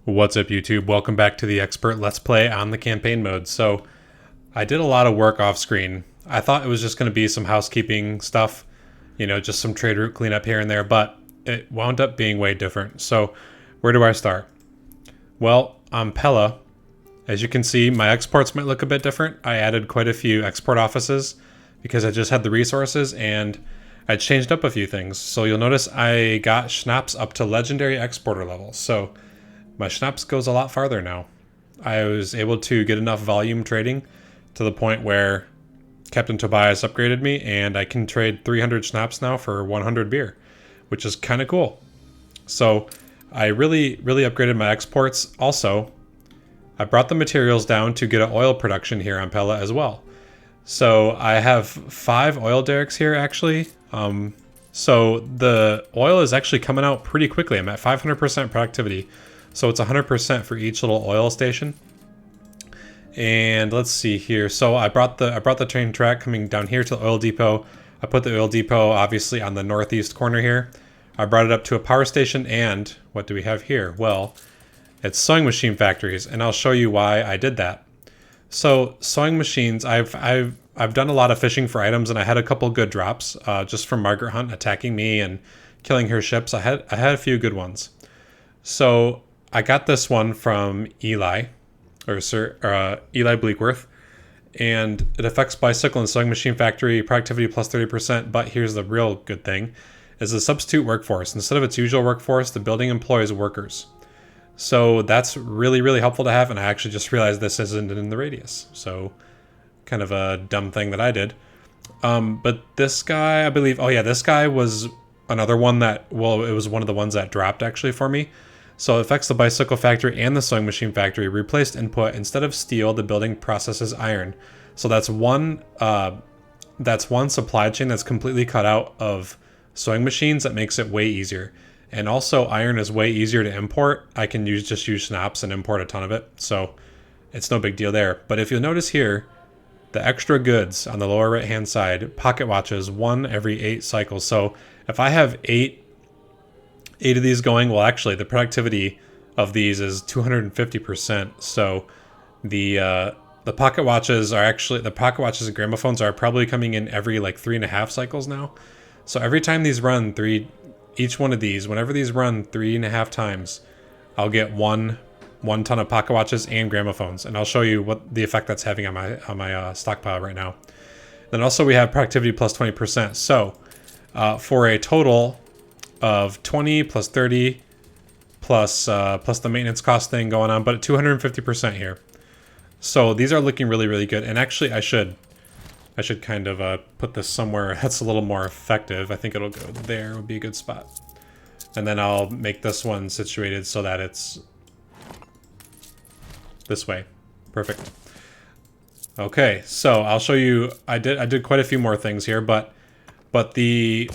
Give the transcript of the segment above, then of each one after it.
What's up, YouTube? Welcome back to the Expert Let's Play on the campaign mode. So, I did a lot of work off screen. I thought it was just going to be some housekeeping stuff, just some trade route cleanup here and there, but it wound up being way different. So, where do I start? Well, on Pella, as you can see, my exports might look a bit different. I added quite a few export offices because I just had the resources and I changed up a few things. So, you'll notice I got Schnapps up to legendary exporter level. So, my Schnapps goes a lot farther now. I was able to get enough volume trading to the point where Captain Tobias upgraded me and I can trade 300 Schnapps now for 100 beer, which is kind of cool. So I really upgraded my exports. Also, I brought the materials down to get an oil production here on Pella as well. So I have 5 oil derricks here actually. So the oil is actually coming out pretty quickly. I'm at 500% productivity. So it's 100% for each little oil station. And let's see here. So I brought the train track coming down here to the oil depot. I put the oil depot obviously on the northeast corner here. I brought it up to a power station, and what do we have here? Well, it's sewing machine factories, and I'll show you why I did that. So sewing machines, I've done a lot of fishing for items, and I had a couple good drops just from Margaret Hunt attacking me and killing her ships. I had a few good ones. So I got this one from Eli, or Eli Bleakworth, and it affects bicycle and sewing machine factory productivity plus 30%. But here's the real good thing: is a substitute workforce. Instead of its usual workforce, the building employs workers. So that's really helpful to have. And I actually just realized this isn't in the radius. So kind of a dumb thing that I did. But this guy, I believe, oh yeah, this guy was another one that, well, it was one of the ones that dropped actually for me. So it affects the bicycle factory and the sewing machine factory. Replaced input: instead of steel, the building processes iron. So that's one supply chain that's completely cut out of sewing machines. That makes it way easier. And also, iron is way easier to import. I can just use Schnapps and import a ton of it. So it's no big deal there. But if you'll notice here, the extra goods on the lower right hand side, pocket watches, 1 every 8 cycles. So if I have 8 of these going, well, actually the productivity of these is 250%. So the pocket watches are actually, the pocket watches and gramophones are probably coming in every like 3.5 cycles now. So every time these run each one of these, whenever these run 3.5 times, I'll get one ton of pocket watches and gramophones, and I'll show you what the effect that's having on my stockpile right now. Then also we have productivity plus 20%. So for a total of 20 plus 30 plus the maintenance cost thing going on, but at 250% here. So these are looking really good. And actually I should kind of put this somewhere that's a little more effective. I think it'll go there, would be a good spot. And then I'll make this one situated so that it's this way. Perfect. Okay, so I'll show you. I did quite a few more things here, but the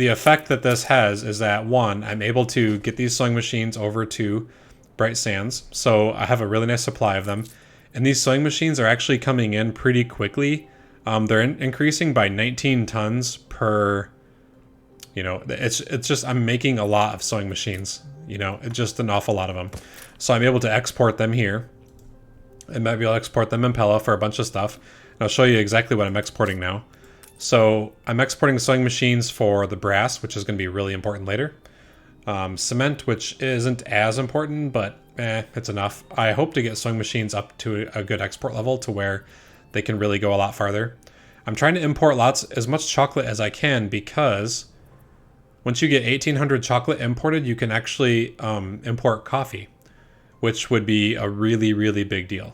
effect that this has is that, one, I'm able to get these sewing machines over to Bright Sands, so I have a really nice supply of them. And these sewing machines are actually coming in pretty quickly. They're increasing by 19 tons per, it's just, I'm making a lot of sewing machines, it's just an awful lot of them. So I'm able to export them here, and maybe I'll export them in Pella for a bunch of stuff. And I'll show you exactly what I'm exporting now. So I'm exporting sewing machines for the brass, which is going to be really important later. Cement, which isn't as important, but it's enough. I hope to get sewing machines up to a good export level to where they can really go a lot farther. I'm trying to import as much chocolate as I can, because once you get 1,800 chocolate imported, you can actually import coffee, which would be a really big deal.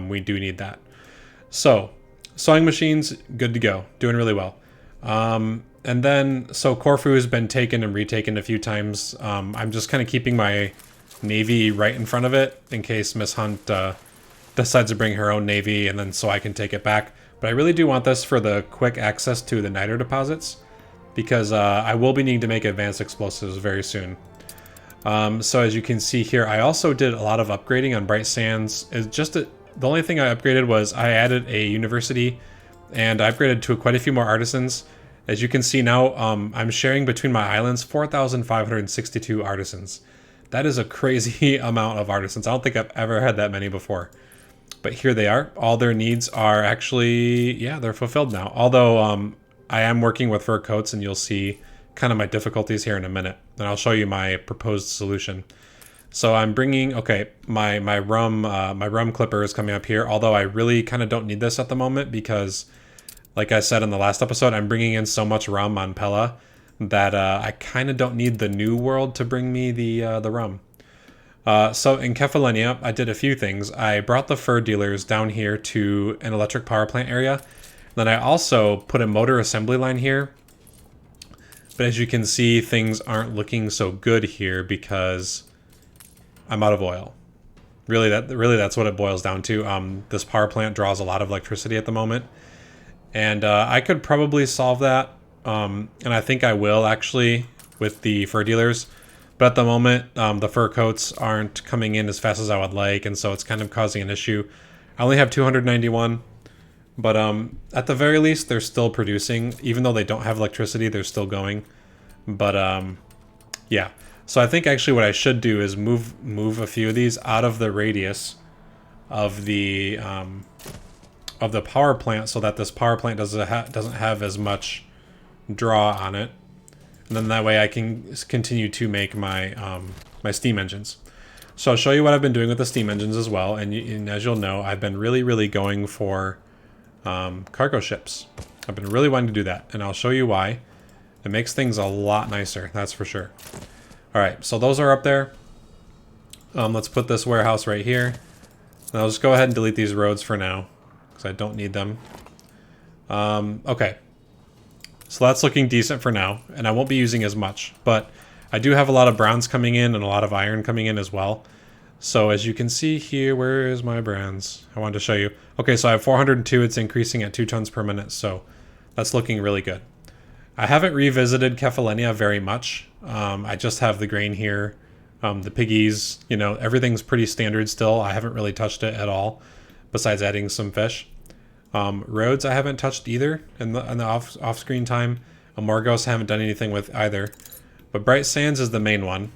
We do need that. So sewing machines, good to go, doing really well. And then, so Corfu has been taken and retaken a few times. I'm just kind of keeping my navy right in front of it in case Miss Hunt decides to bring her own navy, and then so I can take it back. But I really do want this for the quick access to the niter deposits, because I will be needing to make advanced explosives very soon. So as you can see here, I also did a lot of upgrading on Bright Sands. The only thing I upgraded was I added a university, and I upgraded to quite a few more artisans. As you can see now, I'm sharing between my islands 4,562 artisans. That is a crazy amount of artisans. I don't think I've ever had that many before. But here they are. All their needs are actually, yeah, they're fulfilled now. Although I am working with fur coats, and you'll see kind of my difficulties here in a minute. And I'll show you my proposed solution. So I'm bringing, okay, my rum clipper is coming up here. Although I really kind of don't need this at the moment because, like I said in the last episode, I'm bringing in so much rum on Pella that I kind of don't need the new world to bring me the rum. So in Kefalonia, I did a few things. I brought the fur dealers down here to an electric power plant area. Then I also put a motor assembly line here. But as you can see, things aren't looking so good here because I'm out of oil. Really, that's what it boils down to. This power plant draws a lot of electricity at the moment. And I could probably solve that. And I think I will actually with the fur dealers. But at the moment, the fur coats aren't coming in as fast as I would like, and so it's kind of causing an issue. I only have 291, but at the very least, they're still producing. Even though they don't have electricity, they're still going. But yeah. So I think actually what I should do is move a few of these out of the radius of the power plant, so that this power plant doesn't have as much draw on it. And then that way I can continue to make my my steam engines. So I'll show you what I've been doing with the steam engines as well. And as you'll know, I've been really going for cargo ships. I've been really wanting to do that, and I'll show you why. It makes things a lot nicer, that's for sure. All right, so those are up there. Let's put this warehouse right here. And I'll just go ahead and delete these roads for now because I don't need them. Okay. So that's looking decent for now, and I won't be using as much, but I do have a lot of bronze coming in and a lot of iron coming in as well. So as you can see here, where is my bronze? I wanted to show you. Okay, so I have 402, it's increasing at 2 tons per minute, so that's looking really good. I haven't revisited Kefalonia very much. I just have the grain here, the piggies, you know, everything's pretty standard still. I haven't really touched it at all, besides adding some fish. Roads I haven't touched either in the off-screen time. Morgos I haven't done anything with either. But Bright Sands is the main one.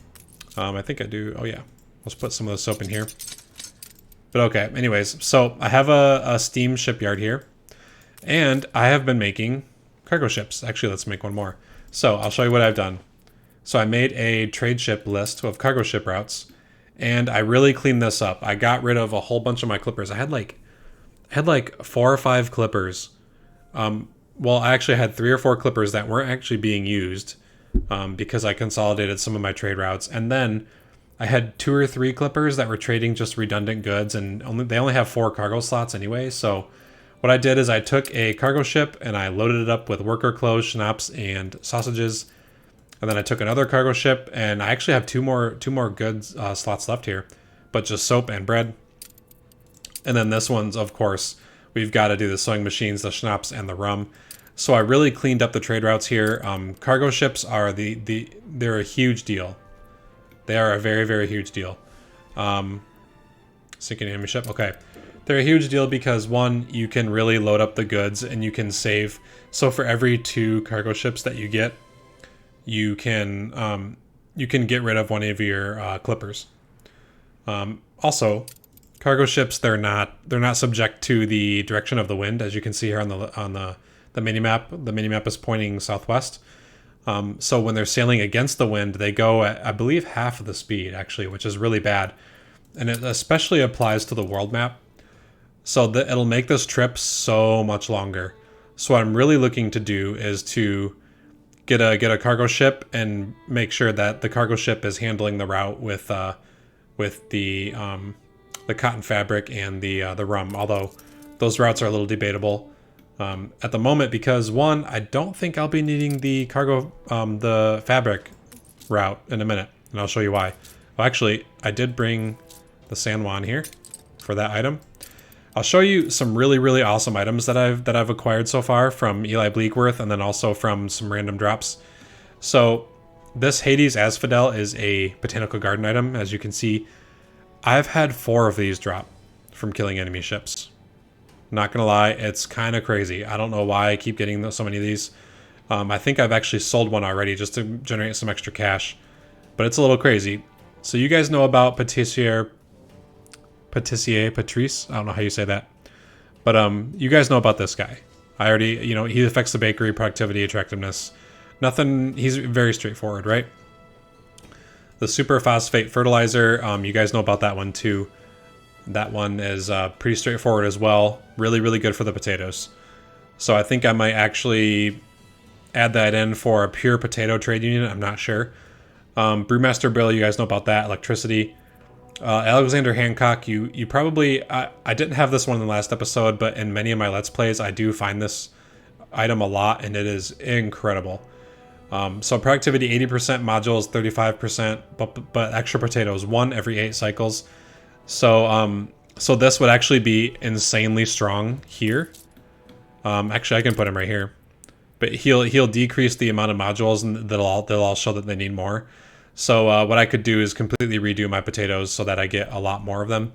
I think I do. Oh yeah. Let's put some of the soap in here. But okay, anyways. So I have a steam shipyard here. And I have been making cargo ships. Actually, let's make one more. So I'll show you what I've done. So I made a trade ship list of cargo ship routes. And I really cleaned this up. I got rid of a whole bunch of my clippers. I had like 4 or 5 clippers. Well, I actually had 3 or 4 clippers that weren't actually being used because I consolidated some of my trade routes. And then I had 2 or 3 clippers that were trading just redundant goods, and they only have 4 cargo slots anyway. So what I did is I took a cargo ship and I loaded it up with worker clothes, schnapps, and sausages. And then I took another cargo ship, and I actually have two more goods slots left here, but just soap and bread. And then this one's, of course, we've got to do the sewing machines, the schnapps, and the rum. So I really cleaned up the trade routes here. Cargo ships are they're a huge deal. They are a very huge deal. Sinking enemy ship. Okay, they're a huge deal because one, you can really load up the goods and you can save. So for every 2 cargo ships that you get, you can get rid of one of your clippers. Also, cargo ships, they're not subject to the direction of the wind, as you can see here on the mini map. The mini map is pointing southwest. So when they're sailing against the wind, they go at, I believe, half of the speed actually, which is really bad. And it especially applies to the world map. So it'll make this trip so much longer. So what I'm really looking to do is to get a cargo ship and make sure that the cargo ship is handling the route with the cotton fabric and the rum, although those routes are a little debatable at the moment because one, I don't think I'll be needing the the fabric route in a minute, and I'll show you why. Well, actually, I did bring the San Juan here for that item. I'll show you some really awesome items that I've acquired so far from Eli Bleakworth, and then also from some random drops. So this Hades Asphodel is a botanical garden item, as you can see. I've had 4 of these drop from killing enemy ships. Not gonna lie, it's kind of crazy. I don't know why I keep getting so many of these. I think I've actually sold one already just to generate some extra cash, but it's a little crazy. So you guys know about Patrice. I don't know how you say that. But you guys know about this guy. I already, he affects the bakery, productivity, attractiveness. Nothing, he's very straightforward, right? The Super Phosphate Fertilizer, you guys know about that one too. That one is pretty straightforward as well. Really, really good for the potatoes. So I think I might actually add that in for a pure potato trade union. I'm not sure. Brewmaster Bill, you guys know about that. Electricity. Alexander Hancock, you probably... I didn't have this one in the last episode, but in many of my Let's Plays, I do find this item a lot, and it is incredible. So productivity 80%, modules 35%, but extra potatoes, 1 every 8 cycles. So so this would actually be insanely strong here. Actually, I can put him right here. But he'll decrease the amount of modules, and they'll all show that they need more. So what I could do is completely redo my potatoes so that I get a lot more of them.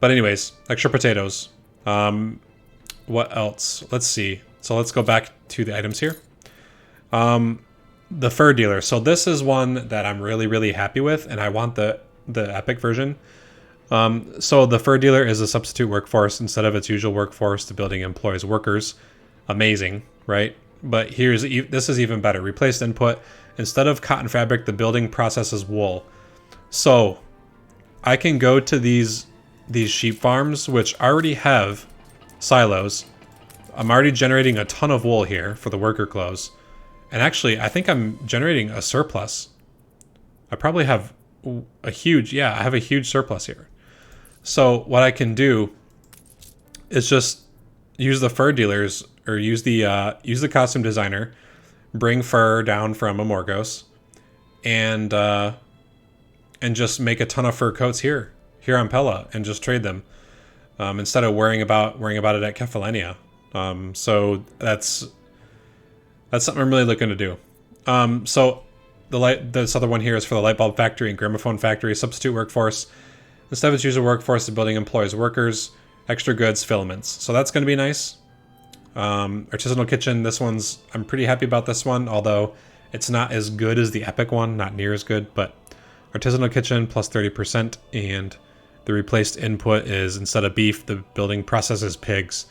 But anyways, extra potatoes. What else? Let's see. So let's go back to the items here. The fur dealer. So this is one that I'm really, really happy with, and I want the epic version. So the fur dealer is a substitute workforce instead of its usual workforce. The building employs workers. Amazing, right? But this is even better. Replaced input. Instead of cotton fabric, the building processes wool. So I can go to these sheep farms, which already have silos. I'm already generating a ton of wool here for the worker clothes. And actually, I think I'm generating a surplus. I probably have I have a huge surplus here. So what I can do is just use the fur dealers, or use the costume designer, bring fur down from Amorgos, and just make a ton of fur coats here on Pella, and just trade them instead of worrying about it at Kefalenia. So that's something I'm really looking to do. So this other one here is for the light bulb factory and gramophone factory. Substitute workforce. Instead of its usual workforce, the building employs workers. Extra goods, filaments. So that's going to be nice. Artisanal Kitchen, I'm pretty happy about this one, although it's not as good as the epic one, not near as good, but Artisanal Kitchen plus 30%, and the replaced input is, instead of beef, the building processes pigs.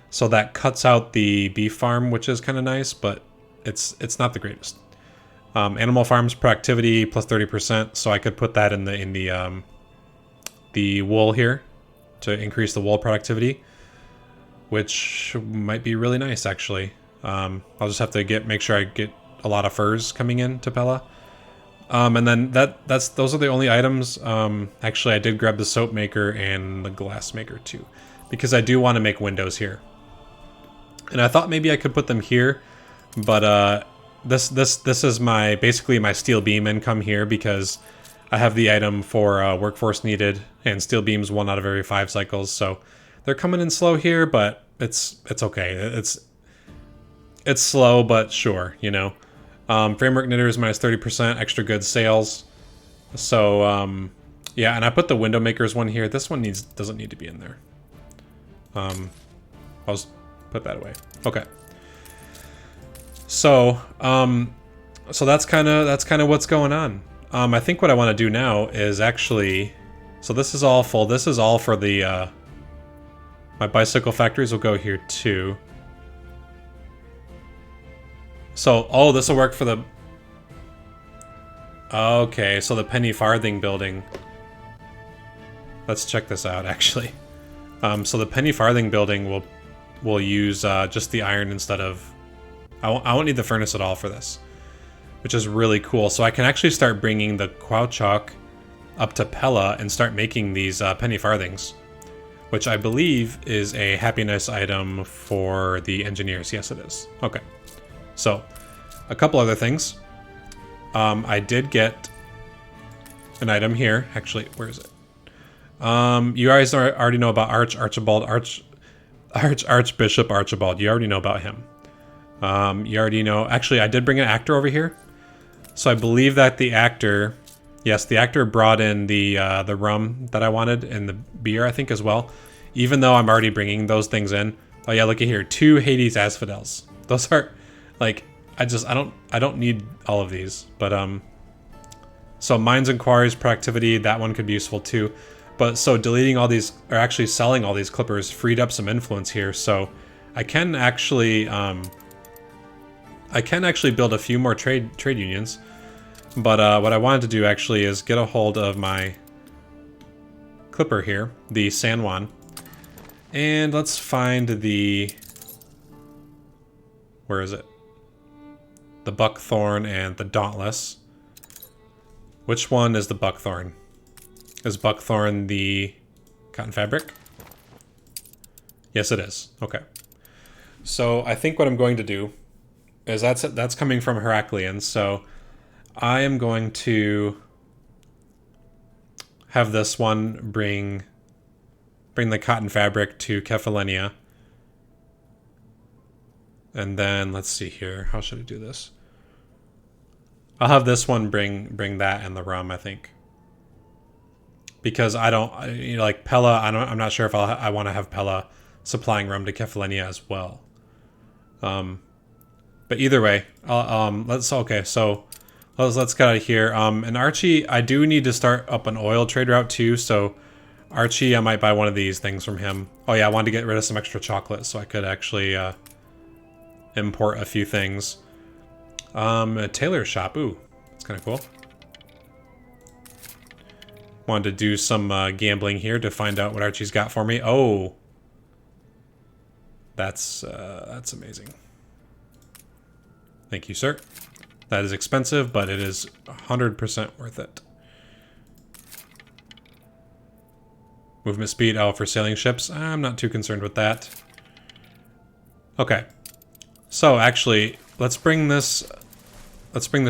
So that cuts out the beef farm, which is kind of nice, but it's not the greatest. Animal farms productivity plus 30%, so I could put that in the wool here to increase the wool productivity, which might be really nice, actually. I'll just have to make sure I get a lot of furs coming in to Pella. And then those are the only items. Actually, I did grab the soap maker and the glass maker too, because I do want to make windows here. And I thought maybe I could put them here, but this is basically my steel beam income here, because I have the item for workforce needed, and steel beams 1 out of every 5 cycles, so they're coming in slow here, but it's okay. It's slow, but sure, Framework knitters minus 30%, extra goods sales. So yeah, and I put the window makers one here. This one doesn't need to be in there. I'll just put that away. Okay. So so that's kind of what's going on. I think what I want to do now is actually, so this is all full. This is all for the my bicycle factories will go here too. So, this will work for the... Okay, so the penny farthing building. Let's check this out, actually. So the penny farthing building will use just the iron instead of... I won't need the furnace at all for this, which is really cool. So I can actually start bringing the Quauchalk up to Pella and start making these penny farthings, which I believe is a happiness item for the engineers. Yes, it is. Okay. So, a couple other things. I did get an item here. Actually, where is it? You guys already know about Archbishop Archibald. You already know about him. You already know... Actually, I did bring an actor over here. So I believe that the actor... Yes, the actor brought in the rum that I wanted, and the beer, I think, as well. Even though I'm already bringing those things in. Oh yeah, look at here. 2 Hades Asphodels. Those are... Like, I don't need all of these, but So mines and quarries productivity, that one could be useful too. But so deleting all these, or actually selling all these clippers, freed up some influence here. So I can actually build a few more trade unions. But what I wanted to do actually is get a hold of my clipper here, the San Juan, and let's find the, where is it? The Buckthorn and the Dauntless. Which one is the Buckthorn? Is Buckthorn the cotton fabric? Yes, it is. Okay. So I think what I'm going to do is that's coming from Heraclean. So I am going to have this one bring the cotton fabric to Kefalonia. And then let's see here. How should I do this? I'll have this one bring that and the rum, I think. Because I don't, like Pella, I'm not sure if I want to have Pella supplying rum to Kefalonia as well. But either way, let's get out of here. And Archie, I do need to start up an oil trade route too. So Archie, I might buy one of these things from him. Oh yeah, I wanted to get rid of some extra chocolate so I could actually import a few things. A Tailor Shop. Ooh, that's kind of cool. Wanted to do some gambling here to find out what Archie's got for me. Oh, that's amazing. Thank you, sir. That is expensive, but it is 100% worth it. Movement speed, oh, for sailing ships. I'm not too concerned with that. Okay. So actually, let's bring the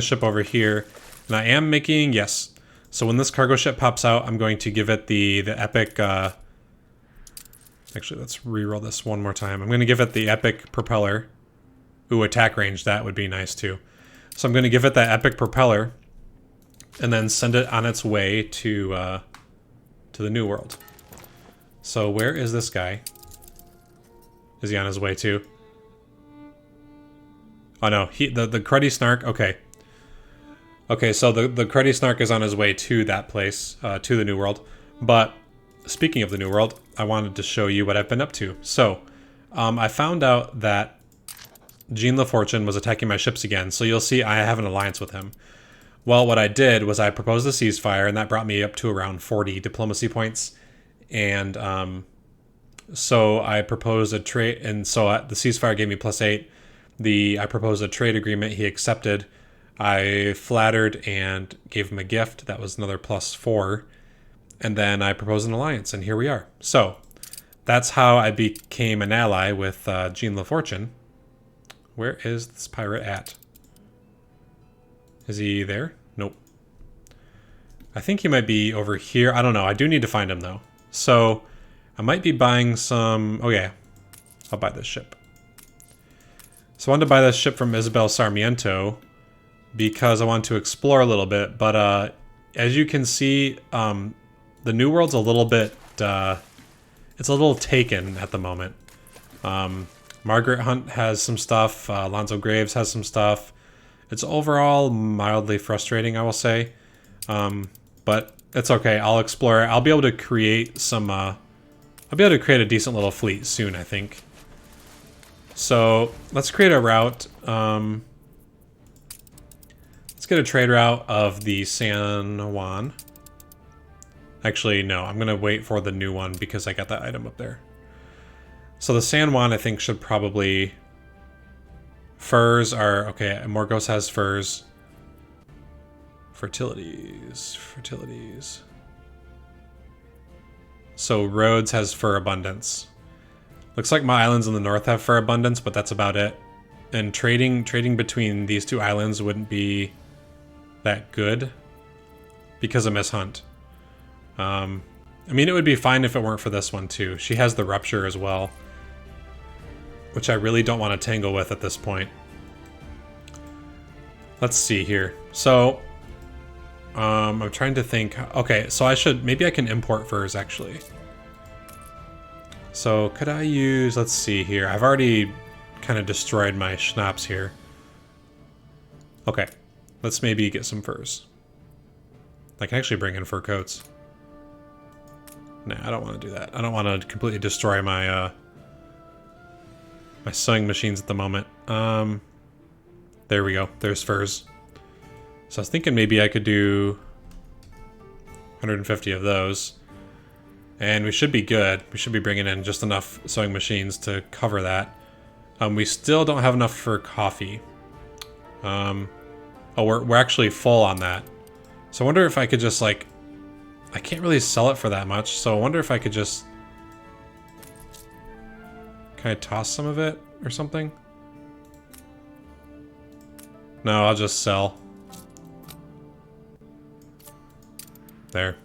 ship over here. And I am making, yes. So when this cargo ship pops out, I'm going to give it the epic, actually, let's re-roll this one more time. I'm going to give it the epic propeller. Ooh, attack range, that would be nice too. So I'm going to give it that epic propeller and then send it on its way to the New World. So where is this guy? Is he on his way to? Oh no, the Cruddy Snark, okay. Okay, so the Cruddy Snark is on his way to that place, to the New World. But speaking of the New World, I wanted to show you what I've been up to. So, I found out that Jean LaFortune was attacking my ships again, so you'll see I have an alliance with him. Well, what I did was I proposed a ceasefire, and that brought me up to around 40 diplomacy points. And so I proposed a trade, and so the ceasefire gave me +8. I proposed a trade agreement, he accepted. I flattered and gave him a gift, that was another +4. And then I proposed an alliance, and here we are. So that's how I became an ally with Jean LaFortune. Where is this pirate at? Is he there? Nope. I think he might be over here. I don't know. I do need to find him, though. So I might be buying some... Oh, yeah. I'll buy this ship. So I wanted to buy this ship from Isabel Sarmiento because I want to explore a little bit. But as you can see, the New World's a little bit... it's a little taken at the moment. Margaret Hunt has some stuff. Alonzo Graves has some stuff. It's overall mildly frustrating, I will say. But it's okay. I'll explore. I'll be able to create some... I'll be able to create a decent little fleet soon, I think. So let's create a route. Let's get a trade route of the San Juan. Actually, no. I'm going to wait for the new one because I got that item up there. So the San Juan, I think, should probably... Furs are... Okay, Morgos has furs. Fertilities. So Rhodes has fur abundance. Looks like my islands in the north have fur abundance, but that's about it. And trading between these two islands wouldn't be that good because of Miss Hunt. I mean, it would be fine if it weren't for this one, too. She has the Rupture as well, which I really don't want to tangle with at this point. Let's see here. So, I'm trying to think. Okay, so maybe I can import furs, actually. So, could I use, let's see here. I've already kind of destroyed my schnapps here. Okay, let's maybe get some furs. I can actually bring in fur coats. Nah, I don't want to do that. I don't want to completely destroy my my sewing machines at the moment. There we go. There's furs. So I was thinking maybe I could do 150 of those. And we should be good. We should be bringing in just enough sewing machines to cover that. We still don't have enough for coffee. Oh, we're actually full on that. So I wonder if I could just like... I can't really sell it for that much, so I wonder if I could just... Can I toss some of it or something? No, I'll just sell. There.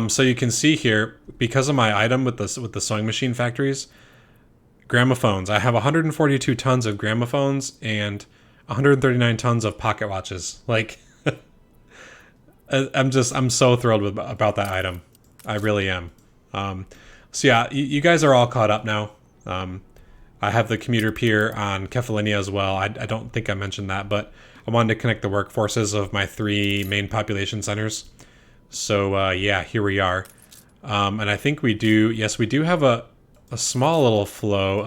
So you can see here, because of my item with the sewing machine factories, gramophones. I have 142 tons of gramophones and 139 tons of pocket watches. Like, I'm so thrilled about that item. I really am. So yeah, you guys are all caught up now. I have the commuter pier on Kefalonia as well. I don't think I mentioned that, but I wanted to connect the workforces of my 3 main population centers. So yeah, here we are. And I think we do, yes, we do have a small little flow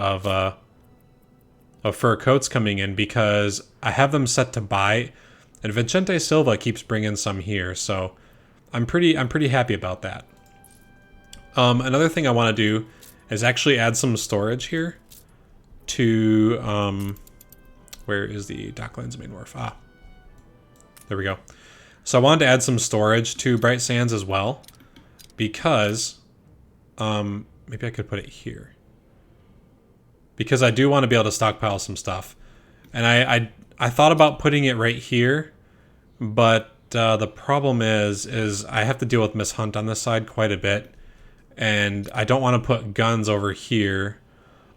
of fur coats coming in because I have them set to buy, and Vicente Silva keeps bringing some here, so I'm pretty happy about that. Another thing I want to do is actually add some storage here to where is the Docklands main wharf? Ah, there we go. So I wanted to add some storage to Bright Sands as well, because maybe I could put it here. Because I do want to be able to stockpile some stuff. And I thought about putting it right here, but the problem is I have to deal with Miss Hunt on this side quite a bit, and I don't want to put guns over here,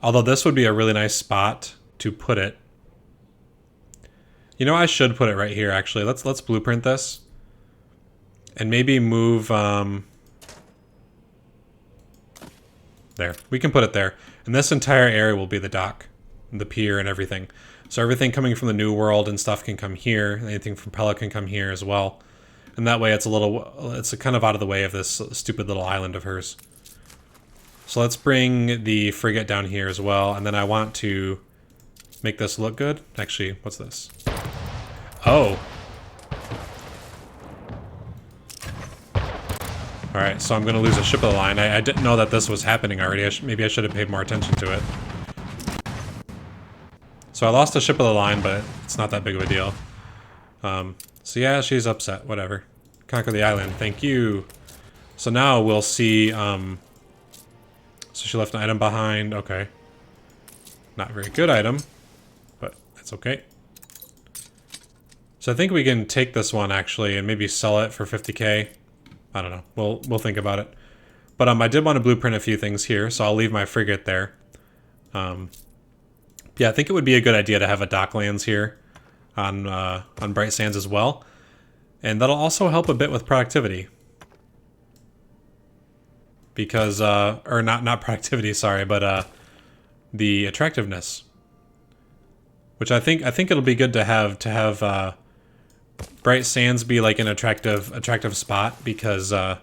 although this would be a really nice spot to put it. You know, I should put it right here, actually. Let's blueprint this. And maybe move... there. We can put it there. And this entire area will be the dock, the pier, and everything. So everything coming from the New World and stuff can come here. Anything from Pella can come here as well. And that way it's kind of out of the way of this stupid little island of hers. So let's bring the frigate down here as well. And then I want to make this look good. Actually, what's this? Oh. Alright, so I'm going to lose a ship of the line. I didn't know that this was happening already. Maybe I should have paid more attention to it. So I lost a ship of the line, but it's not that big of a deal. So yeah, she's upset. Whatever. Conquer the island. Thank you. So now we'll see... so she left an item behind. Okay. Not a very good item, but that's okay. So I think we can take this one, actually, and maybe sell it for 50k. I don't know. We'll think about it. But I did want to blueprint a few things here, so I'll leave my frigate there. Yeah, I think it would be a good idea to have a Docklands here on Bright Sands as well. And that'll also help a bit with productivity. Because, or not productivity, sorry, but the attractiveness. Which I think it'll be good to have Bright Sands be like an attractive spot, because there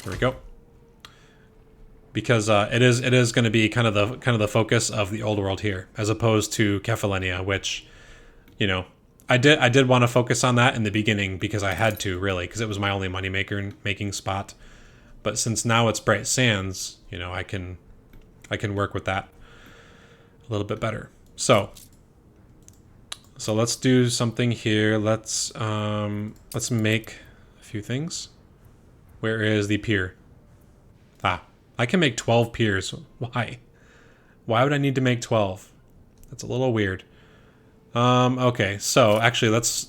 we go. Because it is going to be kind of the focus of the old world here, as opposed to Kefalonia, which, you know, I did want to focus on that in the beginning because I had to, really, because it was my only making spot. But since now it's Bright Sands, you know, I can work with that a little bit better. So let's do something here. Let's make a few things. Where is the pier? Ah, I can make 12 piers. Why? Why would I need to make 12? That's a little weird. Okay, so actually let's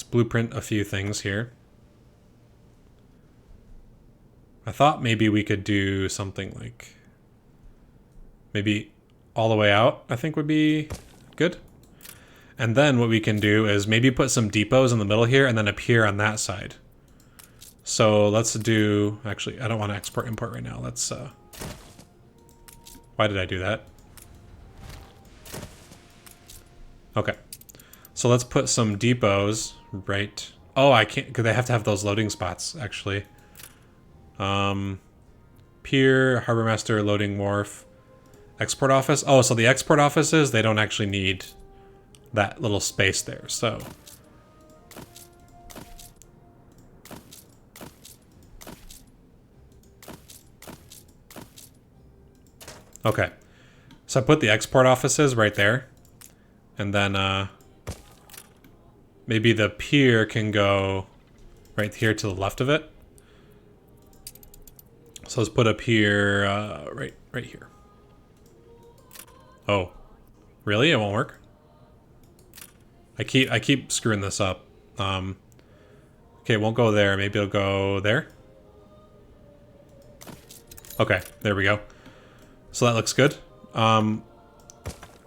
blueprint a few things here. I thought maybe we could do something like maybe all the way out, I think would be good. And then what we can do is maybe put some depots in the middle here and then a pier on that side. So let's do, actually, I don't want to export import right now. Let's, why did I do that? Okay. So let's put some depots right Oh, I can't, because they have to have those loading spots, actually. Pier, Harbor Master, Loading Wharf, Export Office. Oh, so the export offices, they don't actually need that little space there, so... Okay. So I put the export offices right there. And then, maybe the pier can go right here to the left of it. So let's put a pier, right here. Oh. Really? It won't work? I keep screwing this up. Okay, it won't go there. Maybe it'll go there. Okay, there we go. So that looks good.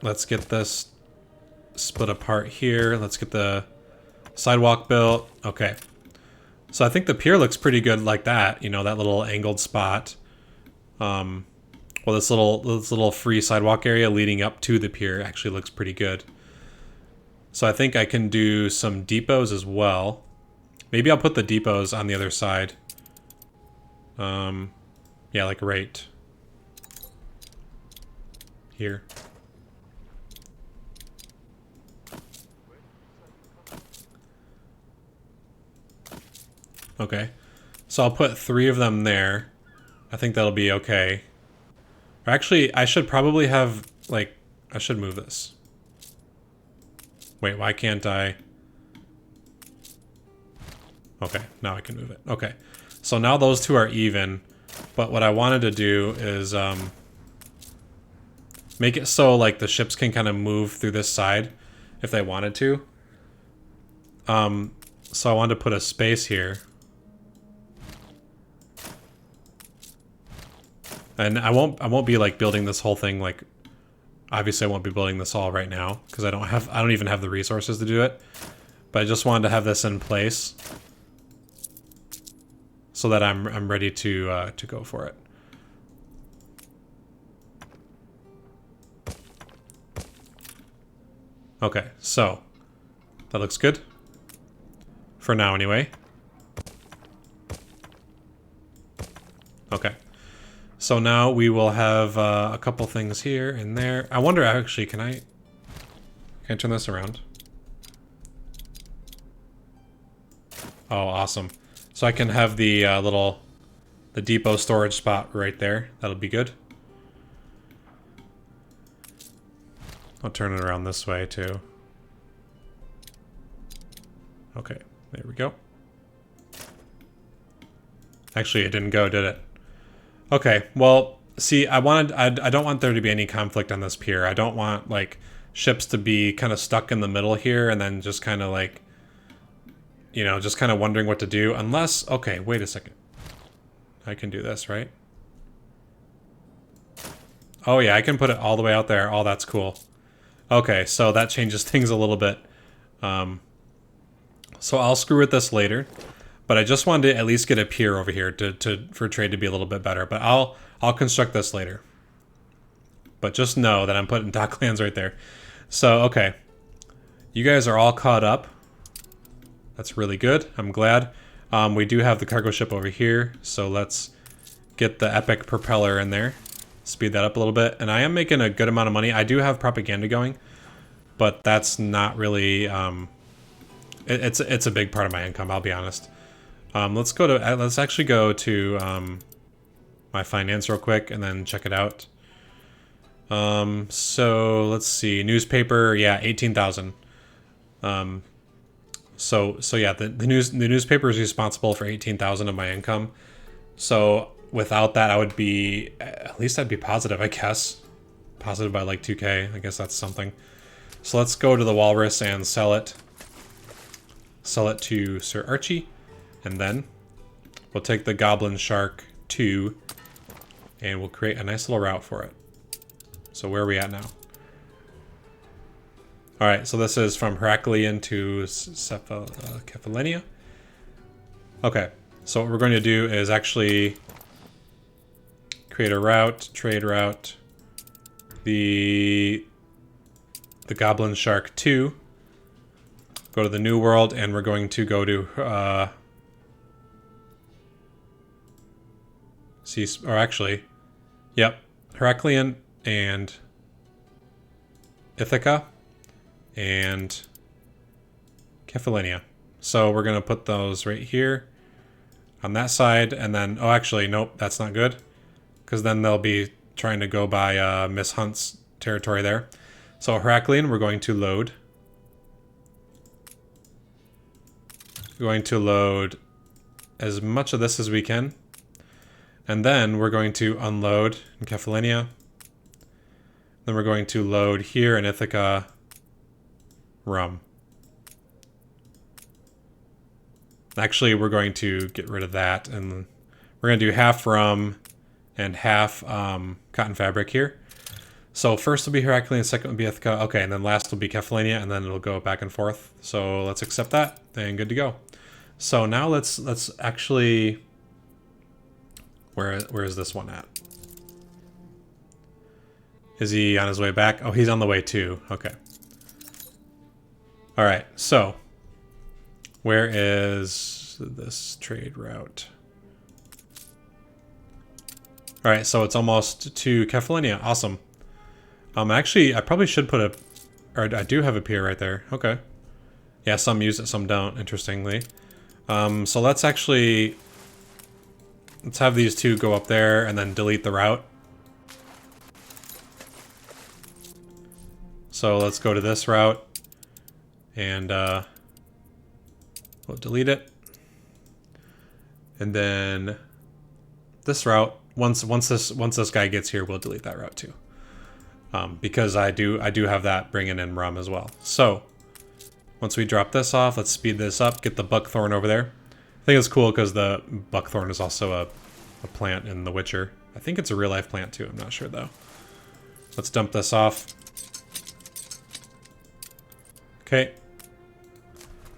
Let's get this split apart here. Let's get the sidewalk built. Okay. So I think the pier looks pretty good like that. You know, that little angled spot. Well, this little free sidewalk area leading up to the pier actually looks pretty good. So I think I can do some depots as well. Maybe I'll put the depots on the other side. Yeah, like right here. Okay. So I'll put 3 of them there. I think that'll be okay. Or actually, I should probably have, like, I should move this. Wait, why can't I? Okay, now I can move it. Okay. So now those 2 are even. But what I wanted to do is, make it so, like, the ships can kind of move through this side if they wanted to. So I wanted to put a space here. And I won't be like building this whole thing, like, obviously I won't be building this all right now because I don't even have the resources to do it. But I just wanted to have this in place so that I'm ready to go for it. Okay, so that looks good for now anyway. Okay. So now we will have a couple things here and there. I wonder, actually, can I turn this around? Oh, awesome. So I can have the the depot storage spot right there. That'll be good. I'll turn it around this way too. Okay, there we go. Actually, it didn't go, did it? Okay, well, see, I don't want there to be any conflict on this pier. I don't want, like, ships to be kind of stuck in the middle here and then just kind of, like, you know, just kind of wondering what to do. Unless, okay, wait a second. I can do this, right? Oh, yeah, I can put it all the way out there. Oh, that's cool. Okay, so that changes things a little bit. So I'll screw with this later. But I just wanted to at least get a pier over here for trade to be a little bit better. But I'll construct this later. But just know that I'm putting docklands right there. So, okay. You guys are all caught up. That's really good. I'm glad. We do have the cargo ship over here. So let's get the epic propeller in there. Speed that up a little bit. And I am making a good amount of money. I do have propaganda going. But that's not really... it's a big part of my income, I'll be honest. Let's actually go to my finance real quick and then check it out. So let's see, newspaper, yeah, 18,000. So yeah, the newspaper is responsible for 18,000 of my income. So without that, I would be, at least I'd be positive, I guess. Positive by like 2K, I guess that's something. So let's go to the Walrus and sell it. Sell it to Sir Archie. And then we'll take the Goblin Shark 2 and we'll create a nice little route for it. So where are we at now? Alright, so this is from Heraclean to Kefalenia. Okay, so what we're going to do is actually create a route, trade route, the Goblin Shark 2. go to the New World, and we're going to go to Heraclean and Ithaca and Cephallenia. So we're going to put those right here on that side, and then, oh, actually, nope, that's not good, because then they'll be trying to go by Miss Hunt's territory there. So Heraclean, we're going to load. We're going to load as much of this as we can. And then we're going to unload in Cephallenia. Then we're going to load here in Ithaca rum. Actually, we're going to get rid of that, and we're going to do half rum and half cotton fabric here. So first will be Heraclean, second will be Ithaca. Okay, and then last will be Cephallenia, and then it'll go back and forth. So let's accept that, and good to go. So now let's actually... Where is this one at? Is he on his way back? Oh, he's on the way too. Okay. All right, so where is this trade route? All right, so it's almost to Cephallenia. Awesome. Actually, I probably should put I do have a pier right there. Okay. Yeah, some use it, some don't, interestingly. So let's have these two go up there and then delete the route. So let's go to this route and we'll delete it. And then this route, once this guy gets here, we'll delete that route too. Because I do have that bringing in rum as well. So once we drop this off, let's speed this up, get the buckthorn over there. I think it's cool because the buckthorn is also a plant in The Witcher. I think it's a real life plant too, I'm not sure though. Let's dump this off. Okay.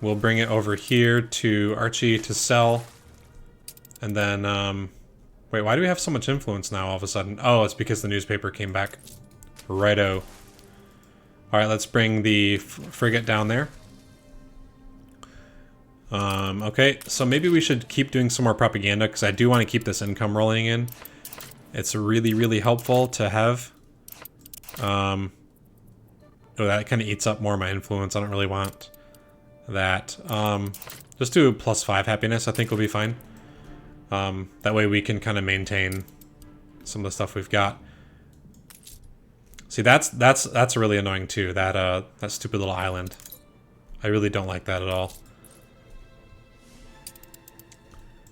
We'll bring it over here to Archie to sell. And then, wait, why do we have so much influence now all of a sudden? Oh, it's because the newspaper came back. Righto. Alright, let's bring the frigate down there. Okay, so maybe we should keep doing some more propaganda, because I do want to keep this income rolling in. It's really, really helpful to have. Oh, that kind of eats up more of my influence. I don't really want that. Just do +5 happiness, I think will be fine. That way we can kind of maintain some of the stuff we've got. See, that's really annoying too, that stupid little island. I really don't like that at all.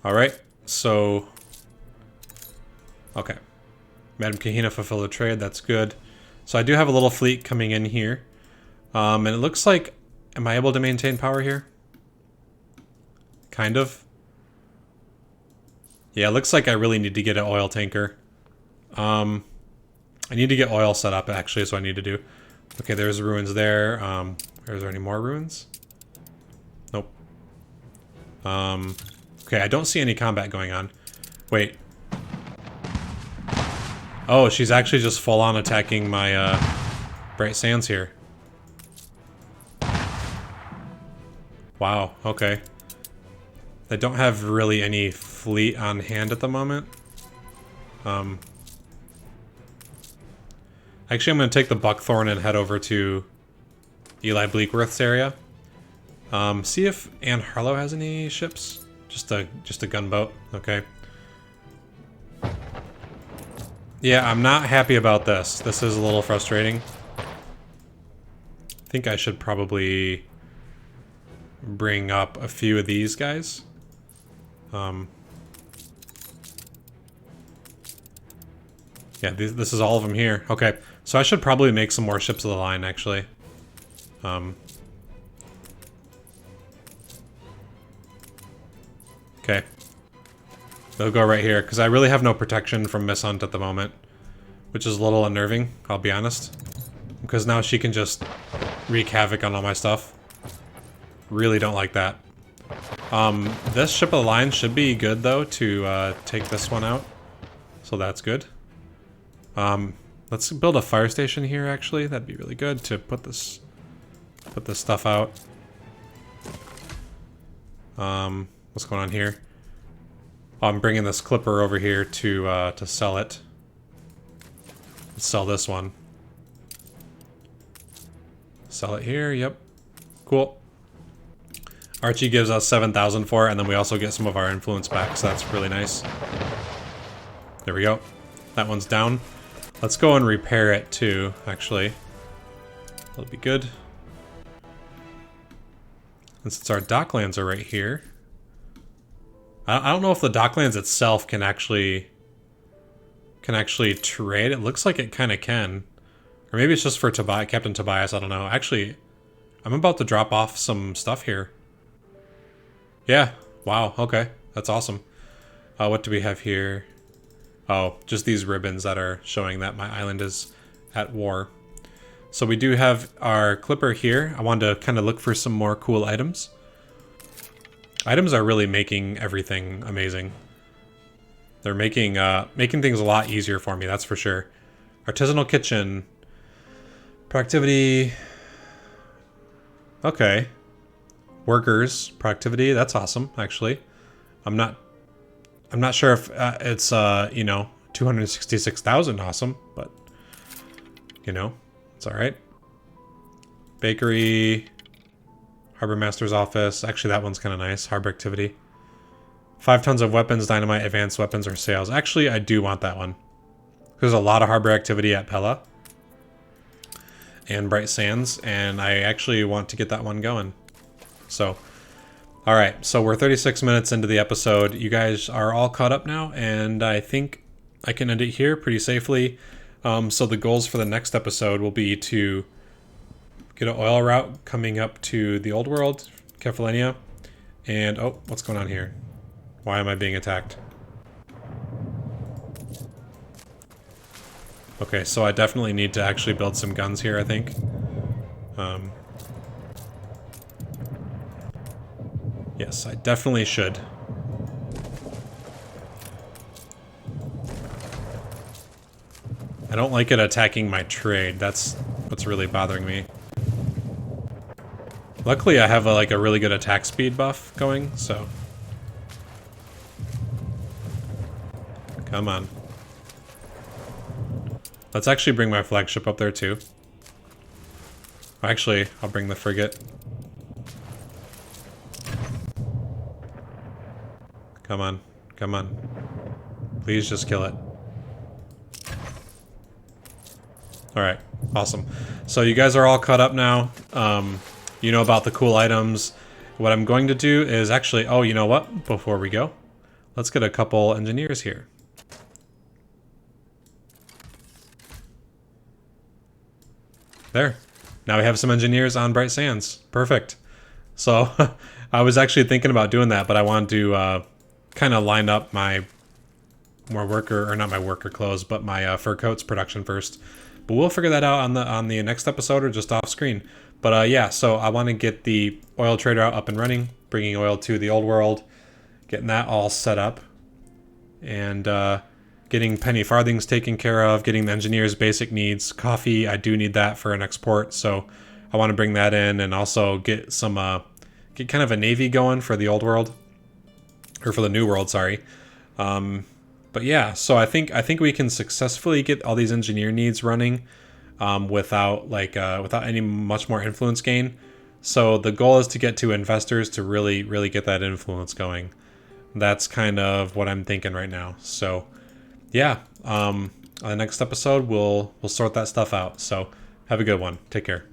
Alright, so... Okay. Madam Kahina fulfilled a trade, that's good. So I do have a little fleet coming in here. And it looks like... Am I able to maintain power here? Kind of. Yeah, it looks like I really need to get an oil tanker. I need to get oil set up, actually, is what I need to do. Okay, there's ruins there. Is there any more ruins? Nope. Okay, I don't see any combat going on. Wait. Oh, she's actually just full-on attacking my Bright Sands here. Wow, okay. They don't have really any fleet on hand at the moment. Actually, I'm going to take the Buckthorn and head over to Eli Bleakworth's area. See if Anne Harlow has any ships. Just a gunboat. Okay. Yeah, I'm not happy about this. This is a little frustrating. I think I should probably bring up a few of these guys. Yeah, this is all of them here. Okay, so I should probably make some more ships of the line, actually. Okay. They'll go right here, because I really have no protection from Miss Hunt at the moment. Which is a little unnerving, I'll be honest. Because now she can just wreak havoc on all my stuff. Really don't like that. This ship of the line should be good, though, to take this one out. So that's good. Let's build a fire station here, actually. That'd be really good to put this stuff out. What's going on here? Oh, I'm bringing this clipper over here to sell it. Let's sell this one. Sell it here. Yep. Cool. Archie gives us 7,000 for it, and then we also get some of our influence back, so that's really nice. There we go. That one's down. Let's go and repair it too, actually. That'll be good. And since our docklands are right here, I don't know if the docklands itself can actually trade. It looks like it kind of can. Or maybe it's just for Captain Tobias, I don't know. Actually, I'm about to drop off some stuff here. Yeah, wow, okay. That's awesome. What do we have here? Oh, just these ribbons that are showing that my island is at war. So we do have our clipper here. I wanted to kind of look for some more cool items. Items are really making everything amazing. They're making things a lot easier for me, that's for sure. Artisanal Kitchen. Productivity. Okay. Workers. Productivity. That's awesome, actually. I'm not sure if it's, you know, 266,000 awesome, but, you know, it's alright. Bakery. Harbor Master's Office. Actually, that one's kind of nice. Harbor Activity. 5 tons of weapons, dynamite, advanced weapons, or sales. Actually, I do want that one. There's a lot of harbor activity at Pella and Bright Sands, and I actually want to get that one going. So, alright, so we're 36 minutes into the episode. You guys are all caught up now, and I think I can end it here pretty safely. So the goals for the next episode will be to get an oil route coming up to the old world, Kefalenia, and oh, what's going on here? Why am I being attacked? Okay, so I definitely need to actually build some guns here, I think. Yes, I definitely should. I don't like it attacking my trade. That's what's really bothering me. Luckily, I have like a really good attack speed buff going, so... Come on. Let's actually bring my flagship up there too. Actually, I'll bring the frigate. Come on. Come on. Please just kill it. Alright. Awesome. So you guys are all caught up now. You know about the cool items. What I'm going to do is actually... Oh, you know what? Before we go, let's get a couple engineers here. There. Now we have some engineers on Bright Sands. Perfect. So I was actually thinking about doing that, but I wanted to kind of line up my not my worker clothes, but my fur coats production first. But we'll figure that out on the next episode or just off screen. But yeah, so I want to get the oil trader up and running, bringing oil to the old world, getting that all set up, and getting penny farthings taken care of, getting the engineers' basic needs. Coffee, I do need that for an export, so I want to bring that in, and also get some get kind of a navy going for the old world, or for the new world, sorry. But yeah, so I think we can successfully get all these engineer needs running without any much more influence gain. So the goal is to get to investors to really get that influence going. That's kind of what I'm thinking right now. So yeah, on the next episode we'll sort that stuff out. So have a good one. Take care.